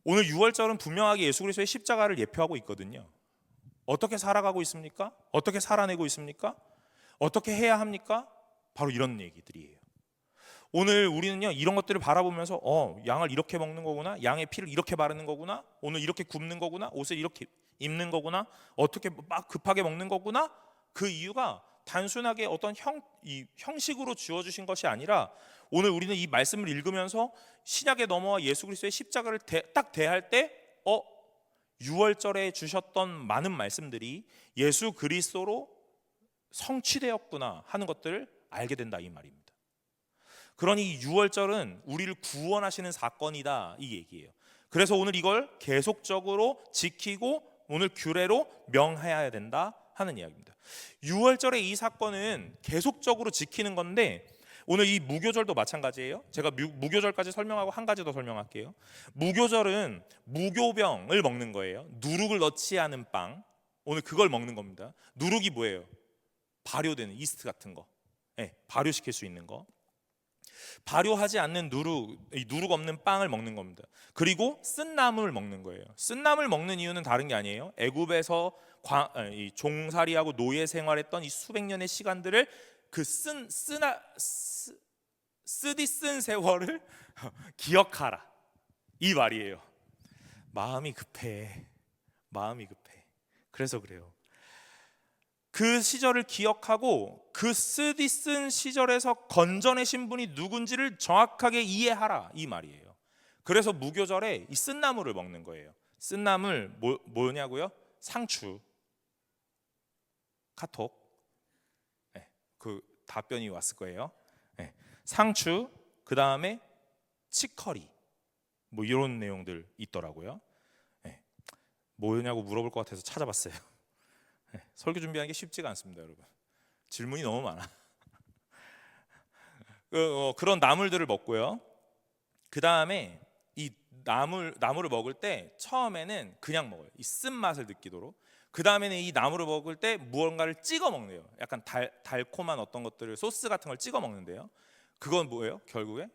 S1: 오늘 6월절은 분명하게 예수 그리스도의 십자가를 예표하고 있거든요. 어떻게 살아가고 있습니까? 어떻게 살아내고 있습니까? 어떻게 해야 합니까? 바로 이런 얘기들이에요. 오늘 우리는요, 이런 것들을 바라보면서 양을 이렇게 먹는 거구나, 양의 피를 이렇게 바르는 거구나, 오늘 이렇게 굽는 거구나, 옷을 이렇게 입는 거구나, 어떻게 막 급하게 먹는 거구나. 그 이유가 단순하게 어떤 형식으로 주어주신 것이 아니라, 오늘 우리는 이 말씀을 읽으면서 신약에 넘어와 예수 그리스도의 십자가를 딱 대할 때 6월절에 주셨던 많은 말씀들이 예수 그리스도로 성취되었구나 하는 것들을 알게 된다, 이 말입니다. 그러니 6월절은 우리를 구원하시는 사건이다, 이 얘기예요. 그래서 오늘 이걸 계속적으로 지키고 오늘 규례로 명해야 된다 하는 이야기입니다. 6월절의 이 사건은 계속적으로 지키는 건데, 오늘 이 무교절도 마찬가지예요. 제가 무교절까지 설명하고 한 가지 더 설명할게요. 무교절은 무교병을 먹는 거예요. 누룩을 넣지 않은 빵, 오늘 그걸 먹는 겁니다. 누룩이 뭐예요? 발효되는 이스트 같은 거, 발효시킬 수 있는 거. 발효하지 않는 누룩 없는 빵을 먹는 겁니다. 그리고 쓴 나물을 먹는 거예요. 쓴 나물 먹는 이유는 다른 게 아니에요. 애굽에서 종살이하고 노예 생활했던 이 수백 년의 시간들을 그 쓴 세월을 기억하라, 이 말이에요. 마음이 급해. 그래서 그래요. 그 시절을 기억하고 그 쓴 시절에서 건져내신 분이 누군지를 정확하게 이해하라, 이 말이에요. 그래서 무교절에 이 쓴나물을 먹는 거예요. 쓴나물 뭐냐고요? 상추. 카톡. 그 답변이 왔을 거예요. 상추, 그 다음에 치커리, 뭐 이런 내용들 있더라고요. 뭐냐고 물어볼 것 같아서 찾아봤어요. 설교 준비하는 게 쉽지가 않습니다, 여러분. 질문이 너무 많아. 그런 나물들을 먹고요. 그 다음에 이 나물을 먹을 때 처음에는 그냥 먹어요. 이 쓴맛을 느끼도록. 그 다음에는 이 나물을 먹을 때 무언가를 찍어 먹네요. 약간 달콤한 어떤 것들을, 소스 같은 걸 찍어 먹는데요. 그건 뭐예요? 결국에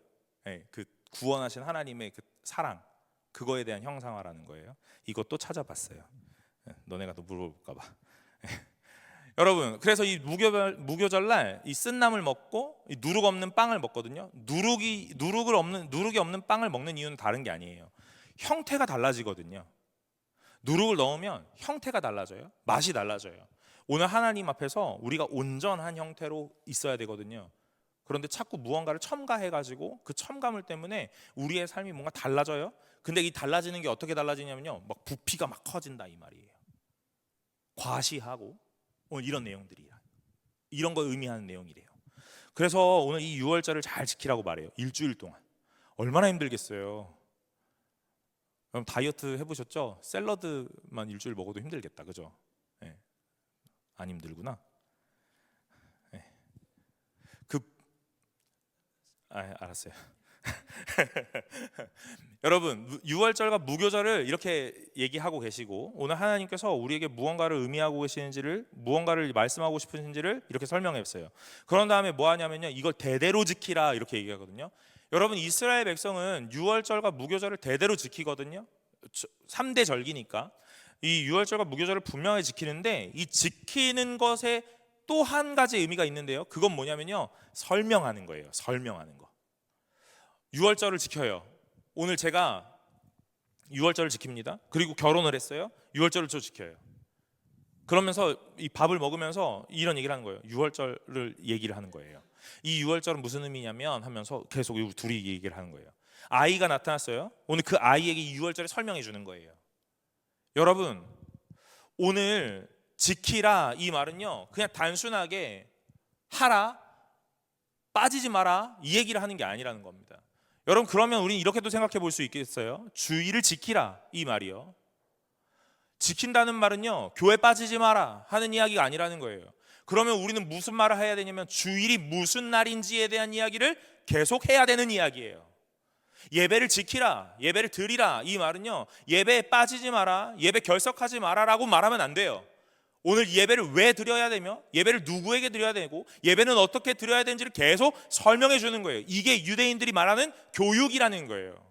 S1: 그 구원하신 하나님의 그 사랑, 그거에 대한 형상화라는 거예요. 이것도 찾아봤어요. 너네가 또 물어볼까 봐. 여러분, 그래서 이 무교절날 이 쓴나물 먹고 이 누룩 없는 빵을 먹거든요. 누룩이 없는 빵을 먹는 이유는 다른 게 아니에요. 형태가 달라지거든요. 누룩을 넣으면 형태가 달라져요. 맛이 달라져요. 오늘 하나님 앞에서 우리가 온전한 형태로 있어야 되거든요. 그런데 자꾸 무언가를 첨가해가지고 그 첨가물 때문에 우리의 삶이 뭔가 달라져요. 근데 이 달라지는 게 어떻게 달라지냐면요, 막 부피가 막 커진다, 이 말이에요. 과시하고 이런 내용들이야. 이런 걸 의미하는 내용이래요. 그래서 오늘 이 6월절을 잘 지키라고 말해요. 일주일 동안. 얼마나 힘들겠어요. 그럼 다이어트 해보셨죠? 샐러드만 일주일 먹어도 힘들겠다, 그죠? 안 힘들구나. 알았어요. 여러분, 6월절과 무교절을 이렇게 얘기하고 계시고, 오늘 하나님께서 우리에게 무언가를 의미하고 계시는지를, 무언가를 말씀하고 싶으신지를 이렇게 설명했어요. 그런 다음에 뭐 하냐면요, 이걸 대대로 지키라, 이렇게 얘기하거든요. 여러분, 이스라엘 백성은 6월절과 무교절을 대대로 지키거든요. 3대 절기니까 이 6월절과 무교절을 분명히 지키는데, 이 지키는 것에 또 한 가지 의미가 있는데요. 그건 뭐냐면요, 설명하는 거예요. 설명하는 거. 6월절을 지켜요. 오늘 제가 유월절을 지킵니다. 그리고 결혼을 했어요. 유월절을 또 지켜요. 그러면서 이 밥을 먹으면서 이런 얘기를 하는 거예요. 유월절을 얘기를 하는 거예요. 이 유월절은 무슨 의미냐면 하면서 계속 둘이 얘기를 하는 거예요. 아이가 나타났어요. 오늘 그 아이에게 이 유월절을 설명해 주는 거예요. 여러분, 오늘 지키라 이 말은요, 그냥 단순하게 하라, 빠지지 마라 이 얘기를 하는 게 아니라는 겁니다. 여러분, 그러면 우리는 이렇게도 생각해 볼 수 있겠어요? 주의를 지키라 이 말이요, 지킨다는 말은요, 교회 빠지지 마라 하는 이야기가 아니라는 거예요. 그러면 우리는 무슨 말을 해야 되냐면 주일이 무슨 날인지에 대한 이야기를 계속 해야 되는 이야기예요. 예배를 지키라, 예배를 드리라 이 말은요, 예배에 빠지지 마라, 예배 결석하지 마라라고 말하면 안 돼요. 오늘 예배를 왜 드려야 되며, 예배를 누구에게 드려야 되고, 예배는 어떻게 드려야 되는지를 계속 설명해 주는 거예요. 이게 유대인들이 말하는 교육이라는 거예요.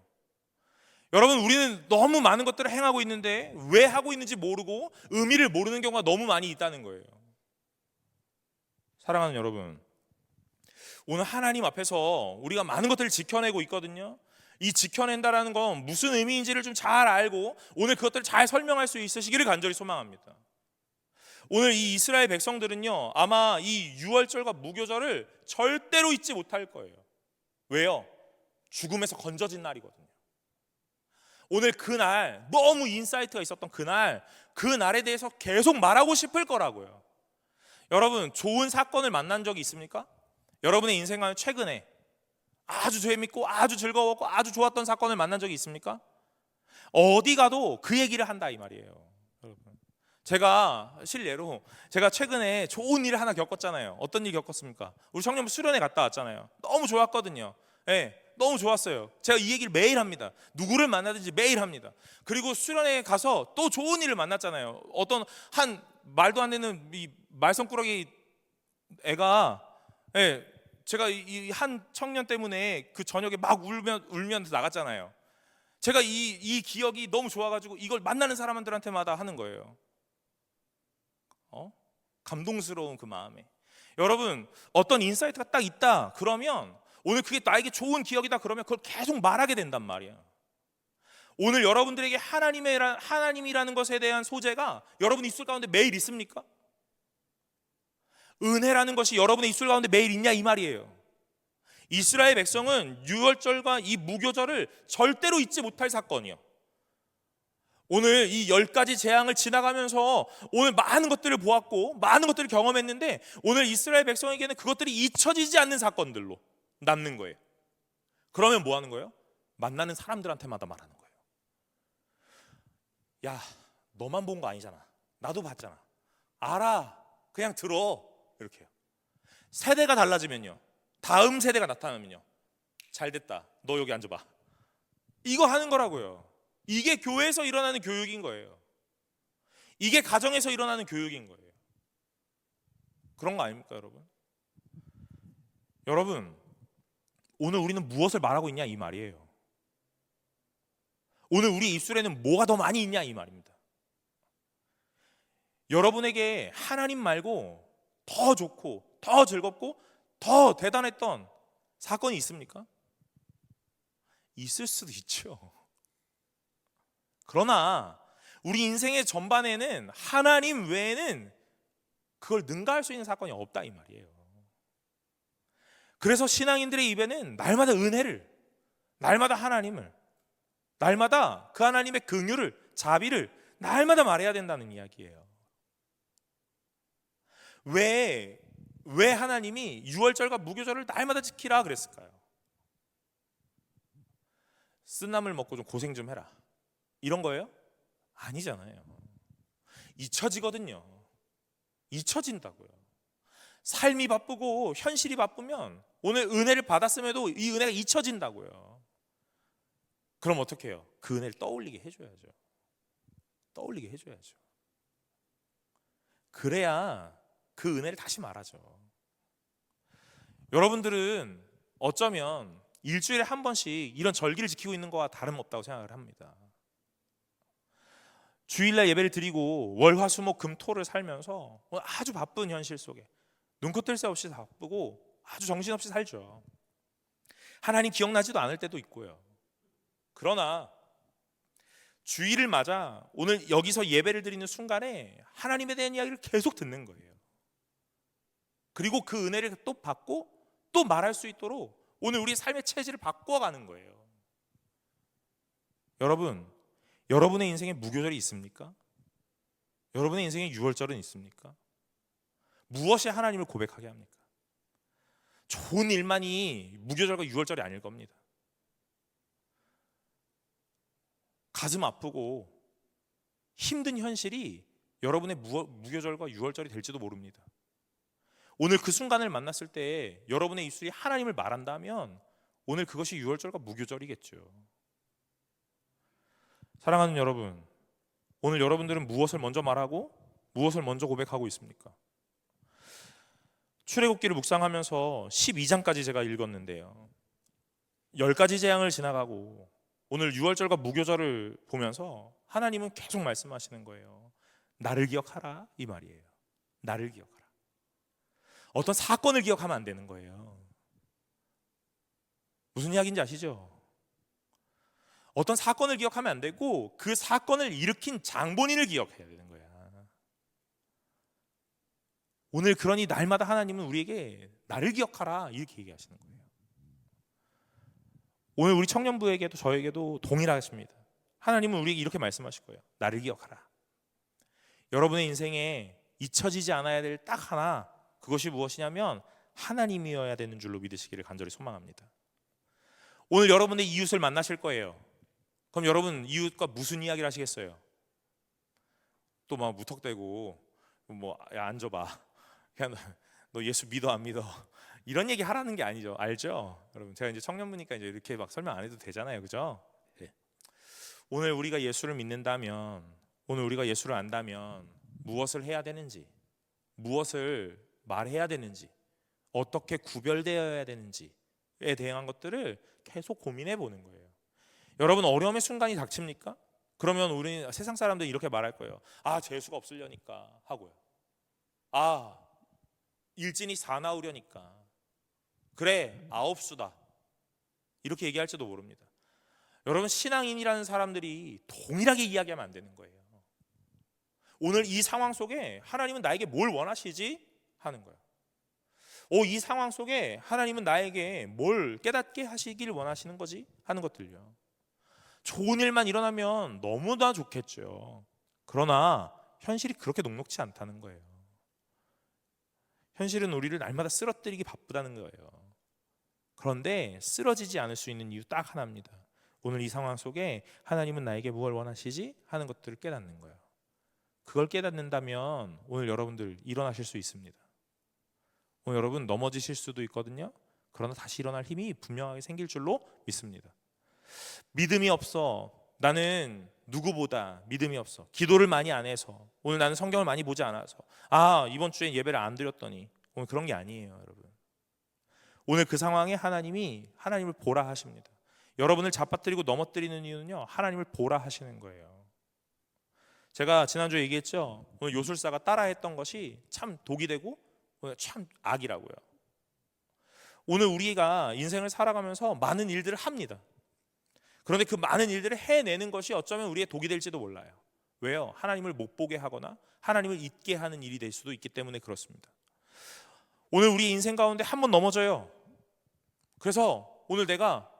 S1: 여러분, 우리는 너무 많은 것들을 행하고 있는데 왜 하고 있는지 모르고 의미를 모르는 경우가 너무 많이 있다는 거예요. 사랑하는 여러분, 오늘 하나님 앞에서 우리가 많은 것들을 지켜내고 있거든요. 이 지켜낸다라는 건 무슨 의미인지를 좀 잘 알고 오늘 그것들을 잘 설명할 수 있으시기를 간절히 소망합니다. 오늘 이 이스라엘 백성들은요, 아마 이 유월절과 무교절을 절대로 잊지 못할 거예요. 왜요? 죽음에서 건져진 날이거든요. 오늘 그날 너무 인사이트가 있었던 그날에 대해서 계속 말하고 싶을 거라고요. 여러분, 좋은 사건을 만난 적이 있습니까? 여러분의 인생 가운데 최근에 아주 재밌고 아주 즐거웠고 아주 좋았던 사건을 만난 적이 있습니까? 어디 가도 그 얘기를 한다 이 말이에요. 여러분, 제가 실례로 제가 최근에 좋은 일을 하나 겪었잖아요. 어떤 일 겪었습니까? 우리 청년부 수련회 갔다 왔잖아요. 너무 좋았거든요. 네, 너무 좋았어요. 제가 이 얘기를 매일 합니다. 누구를 만나든지 매일 합니다. 그리고 수련회에 가서 또 좋은 일을 만났잖아요. 어떤 한 말도 안 되는 이 말썽꾸러기 애가, 예, 제가 이 한 청년 때문에 그 저녁에 막 울면서 나갔잖아요. 제가 이 기억이 너무 좋아가지고 이걸 만나는 사람들한테마다 하는 거예요. 감동스러운 그 마음에. 여러분, 어떤 인사이트가 딱 있다 그러면 오늘 그게 나에게 좋은 기억이다 그러면 그걸 계속 말하게 된단 말이야. 오늘 여러분들에게 하나님이라는 것에 대한 소재가 여러분 입술 가운데 매일 있습니까? 은혜라는 것이 여러분의 입술 가운데 매일 있냐 이 말이에요. 이스라엘 백성은 유월절과 이 무교절을 절대로 잊지 못할 사건이요. 오늘 이 10가지 재앙을 지나가면서 오늘 많은 것들을 보았고 많은 것들을 경험했는데 오늘 이스라엘 백성에게는 그것들이 잊혀지지 않는 사건들로 남는 거예요. 그러면 뭐 하는 거예요? 만나는 사람들한테마다 말하는 거예요. 야, 너만 본 거 아니잖아. 나도 봤잖아. 알아. 그냥 들어. 이렇게요. 세대가 달라지면요, 다음 세대가 나타나면요, 잘 됐다. 너 여기 앉아봐. 이거 하는 거라고요. 이게 교회에서 일어나는 교육인 거예요. 이게 가정에서 일어나는 교육인 거예요. 그런 거 아닙니까, 여러분? 여러분, 오늘 우리는 무엇을 말하고 있냐 이 말이에요. 오늘 우리 입술에는 뭐가 더 많이 있냐 이 말입니다. 여러분에게 하나님 말고 더 좋고 더 즐겁고 더 대단했던 사건이 있습니까? 있을 수도 있죠. 그러나 우리 인생의 전반에는 하나님 외에는 그걸 능가할 수 있는 사건이 없다 이 말이에요. 그래서 신앙인들의 입에는 날마다 은혜를, 날마다 하나님을, 날마다 그 하나님의 긍휼을, 자비를 날마다 말해야 된다는 이야기예요. 왜 하나님이 유월절과 무교절을 날마다 지키라 그랬을까요? 쓴나물 먹고 좀 고생 좀 해라 이런 거예요? 아니잖아요. 잊혀지거든요. 잊혀진다고요. 삶이 바쁘고 현실이 바쁘면 오늘 은혜를 받았음에도 이 은혜가 잊혀진다고요. 그럼 어떻게 해요? 그 은혜를 떠올리게 해줘야죠. 떠올리게 해줘야죠. 그래야 그 은혜를 다시 말하죠. 여러분들은 어쩌면 일주일에 한 번씩 이런 절기를 지키고 있는 거와 다름없다고 생각을 합니다. 주일날 예배를 드리고 월, 화, 수, 목, 금, 토를 살면서 아주 바쁜 현실 속에 눈코 뜰 새 없이 바쁘고 아주 정신없이 살죠. 하나님 기억나지도 않을 때도 있고요. 그러나 주일을 맞아 오늘 여기서 예배를 드리는 순간에 하나님에 대한 이야기를 계속 듣는 거예요. 그리고 그 은혜를 또 받고 또 말할 수 있도록 오늘 우리 삶의 체질을 바꿔가는 거예요. 여러분, 여러분의 인생에 무교절이 있습니까? 여러분의 인생에 유월절은 있습니까? 무엇이 하나님을 고백하게 합니까? 좋은 일만이 무교절과 유월절이 아닐 겁니다. 가슴 아프고 힘든 현실이 여러분의 무교절과 유월절이 될지도 모릅니다. 오늘 그 순간을 만났을 때 여러분의 입술이 하나님을 말한다면 오늘 그것이 유월절과 무교절이겠죠. 사랑하는 여러분, 오늘 여러분들은 무엇을 먼저 말하고 무엇을 먼저 고백하고 있습니까? 출애굽기를 묵상하면서 12장까지 제가 읽었는데요, 10가지 재앙을 지나가고 오늘 유월절과 무교절을 보면서 하나님은 계속 말씀하시는 거예요. 나를 기억하라, 이 말이에요. 나를 기억하라. 어떤 사건을 기억하면 안 되는 거예요. 무슨 이야기인지 아시죠? 어떤 사건을 기억하면 안 되고 그 사건을 일으킨 장본인을 기억해야 되는 거야. 오늘 그러니 날마다 하나님은 우리에게 나를 기억하라 이렇게 얘기하시는 거예요. 오늘 우리 청년부에게도 저에게도 동일하십니다. 하나님은 우리에게 이렇게 말씀하실 거예요. 나를 기억하라. 여러분의 인생에 잊혀지지 않아야 될 딱 하나, 그것이 무엇이냐면 하나님이어야 되는 줄로 믿으시기를 간절히 소망합니다. 오늘 여러분의 이웃을 만나실 거예요. 그럼 여러분 이웃과 무슨 이야기를 하시겠어요? 또 막 무턱대고 야 앉아봐, 야 너 예수 믿어 안 믿어, 이런 얘기 하라는 게 아니죠. 알죠? 여러분 제가 이제 청년부니까 이제 이렇게 막 설명 안 해도 되잖아요, 그죠? 네. 오늘 우리가 예수를 믿는다면, 오늘 우리가 예수를 안다면 무엇을 해야 되는지, 무엇을 말해야 되는지, 어떻게 구별되어야 되는지에 대한 것들을 계속 고민해 보는 거예요. 여러분 어려움의 순간이 닥칩니까? 그러면 우리 세상 사람들이 이렇게 말할 거예요. 아, 재수가 없으려니까 하고요. 아, 일진이 사나우려니까. 그래, 아홉수다. 이렇게 얘기할지도 모릅니다. 여러분 신앙인이라는 사람들이 동일하게 이야기하면 안 되는 거예요. 오늘 이 상황 속에 하나님은 나에게 뭘 원하시지? 하는 거예요. 이 상황 속에 하나님은 나에게 뭘 깨닫게 하시길 원하시는 거지? 하는 것들요. 좋은 일만 일어나면 너무나 좋겠죠. 그러나 현실이 그렇게 녹록지 않다는 거예요. 현실은 우리를 날마다 쓰러뜨리기 바쁘다는 거예요. 그런데 쓰러지지 않을 수 있는 이유 딱 하나입니다. 오늘 이 상황 속에 하나님은 나에게 무엇을 원하시지? 하는 것들을 깨닫는 거예요. 그걸 깨닫는다면 오늘 여러분들 일어나실 수 있습니다. 오늘 여러분 넘어지실 수도 있거든요. 그러나 다시 일어날 힘이 분명하게 생길 줄로 믿습니다. 믿음이 없어, 나는 누구보다 믿음이 없어, 기도를 많이 안 해서, 오늘 나는 성경을 많이 보지 않아서, 이번 주에 예배를 안 드렸더니, 오늘 그런 게 아니에요. 여러분 오늘 그 상황에 하나님을 보라 하십니다. 여러분을 잡아뜨리고 넘어뜨리는 이유는요, 하나님을 보라 하시는 거예요. 제가 지난주에 얘기했죠. 오늘 요술사가 따라했던 것이 참 독이 되고 참 악이라고요. 오늘 우리가 인생을 살아가면서 많은 일들을 합니다. 그런데 그 많은 일들을 해내는 것이 어쩌면 우리의 독이 될지도 몰라요. 왜요? 하나님을 못 보게 하거나 하나님을 잊게 하는 일이 될 수도 있기 때문에 그렇습니다. 오늘 우리 인생 가운데 한번 넘어져요. 그래서 오늘 내가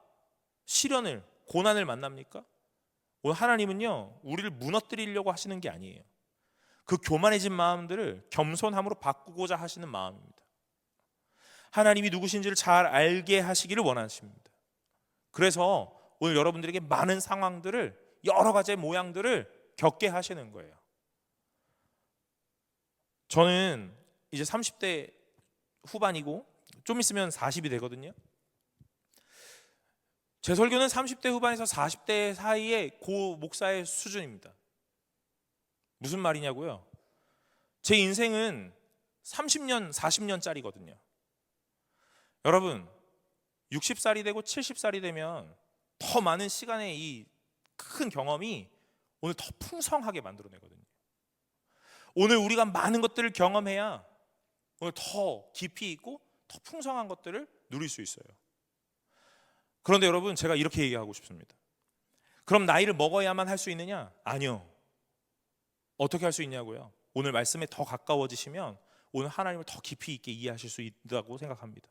S1: 시련을, 고난을 만납니까? 오늘 하나님은요, 우리를 무너뜨리려고 하시는 게 아니에요. 그 교만해진 마음들을 겸손함으로 바꾸고자 하시는 마음입니다. 하나님이 누구신지를 잘 알게 하시기를 원하십니다. 그래서 오늘 여러분들에게 많은 상황들을, 여러 가지의 모양들을 겪게 하시는 거예요. 저는 이제 30대 후반이고 좀 있으면 40이 되거든요. 제 설교는 30대 후반에서 40대 사이의 고 목사의 수준입니다. 무슨 말이냐고요? 제 인생은 30년, 40년짜리거든요. 여러분 60살이 되고 70살이 되면 더 많은 시간의 이 큰 경험이 오늘 더 풍성하게 만들어내거든요. 오늘 우리가 많은 것들을 경험해야 오늘 더 깊이 있고 더 풍성한 것들을 누릴 수 있어요. 그런데 여러분 제가 이렇게 얘기하고 싶습니다. 그럼 나이를 먹어야만 할 수 있느냐? 아니요. 어떻게 할 수 있냐고요? 오늘 말씀에 더 가까워지시면 오늘 하나님을 더 깊이 있게 이해하실 수 있다고 생각합니다.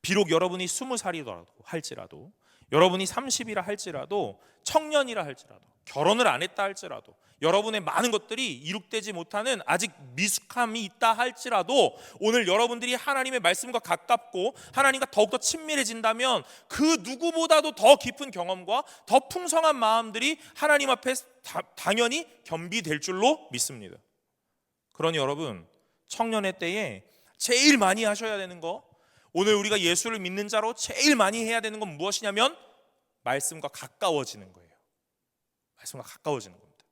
S1: 비록 여러분이 20살이라도 할지라도, 여러분이 30이라 할지라도, 청년이라 할지라도, 결혼을 안 했다 할지라도, 여러분의 많은 것들이 이룩되지 못하는 아직 미숙함이 있다 할지라도, 오늘 여러분들이 하나님의 말씀과 가깝고 하나님과 더욱더 친밀해진다면 그 누구보다도 더 깊은 경험과 더 풍성한 마음들이 하나님 앞에 당연히 겸비될 줄로 믿습니다. 그러니 여러분, 청년의 때에 제일 많이 하셔야 되는 거, 오늘 우리가 예수를 믿는 자로 제일 많이 해야 되는 건 무엇이냐면 말씀과 가까워지는 거예요. 말씀과 가까워지는 겁니다.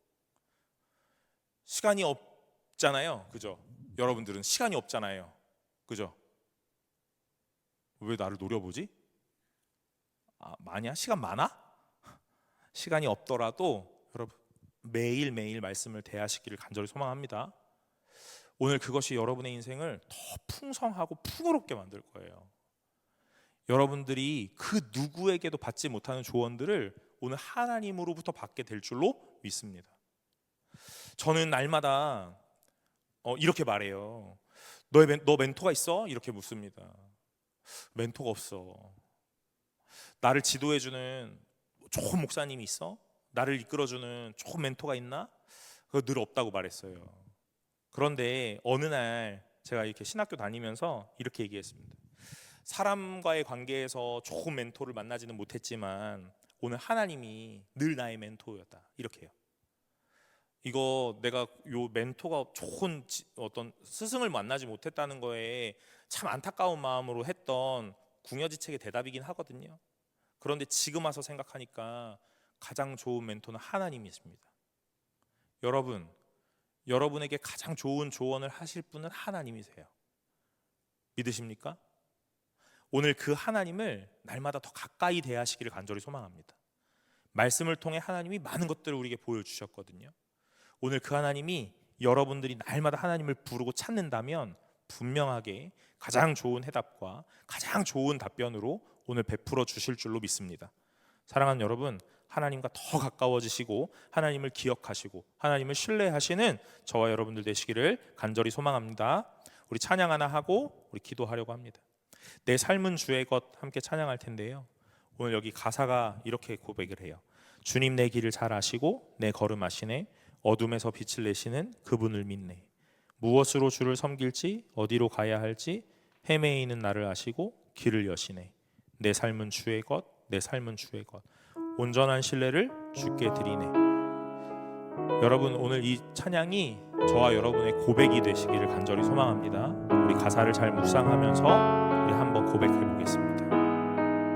S1: 시간이 없잖아요, 그죠? 여러분들은 시간이 없잖아요, 그죠? 왜 나를 노려보지? 많이야? 시간 많아? 시간이 없더라도 여러분 매일매일 말씀을 대하시기를 간절히 소망합니다. 오늘 그것이 여러분의 인생을 더 풍성하고 풍요롭게 만들 거예요. 여러분들이 그 누구에게도 받지 못하는 조언들을 오늘 하나님으로부터 받게 될 줄로 믿습니다. 저는 날마다 이렇게 말해요. 너 멘토가 있어? 이렇게 묻습니다. 멘토가 없어. 나를 지도해주는 좋은 목사님이 있어? 나를 이끌어주는 좋은 멘토가 있나? 그거 늘 없다고 말했어요. 그런데 어느 날 제가 이렇게 신학교 다니면서 이렇게 얘기했습니다. 사람과의 관계에서 좋은 멘토를 만나지는 못했지만 오늘 하나님이 늘 나의 멘토였다, 이렇게 해요. 이거 내가 요 멘토가 좋은 어떤 스승을 만나지 못했다는 거에 참 안타까운 마음으로 했던 궁여지책의 대답이긴 하거든요. 그런데 지금 와서 생각하니까 가장 좋은 멘토는 하나님이십니다. 여러분, 여러분에게 가장 좋은 조언을 하실 분은 하나님이세요. 믿으십니까? 오늘 그 하나님을 날마다 더 가까이 대하시기를 간절히 소망합니다. 말씀을 통해 하나님이 많은 것들을 우리에게 보여주셨거든요. 오늘 그 하나님이 여러분들이 날마다 하나님을 부르고 찾는다면 분명하게 가장 좋은 해답과 가장 좋은 답변으로 오늘 베풀어 주실 줄로 믿습니다. 사랑하는 여러분, 하나님과 더 가까워지시고 하나님을 기억하시고 하나님을 신뢰하시는 저와 여러분들 되시기를 간절히 소망합니다. 우리 찬양 하나 하고 우리 기도하려고 합니다. 내 삶은 주의 것 함께 찬양할 텐데요. 오늘 여기 가사가 이렇게 고백을 해요. 주님 내 길을 잘 아시고 내 걸음 아시네. 어둠에서 빛을 내시는 그분을 믿네. 무엇으로 주를 섬길지 어디로 가야 할지 헤매이는 나를 아시고 길을 여시네. 내 삶은 주의 것, 내 삶은 주의 것. 온전한 신뢰를 주께 드리네. 여러분, 오늘 이 찬양이 저와 여러분의 고백이 되시기를 간절히 소망합니다. 우리 가사를 잘 묵상하면서 우리 한번 고백해 보겠습니다.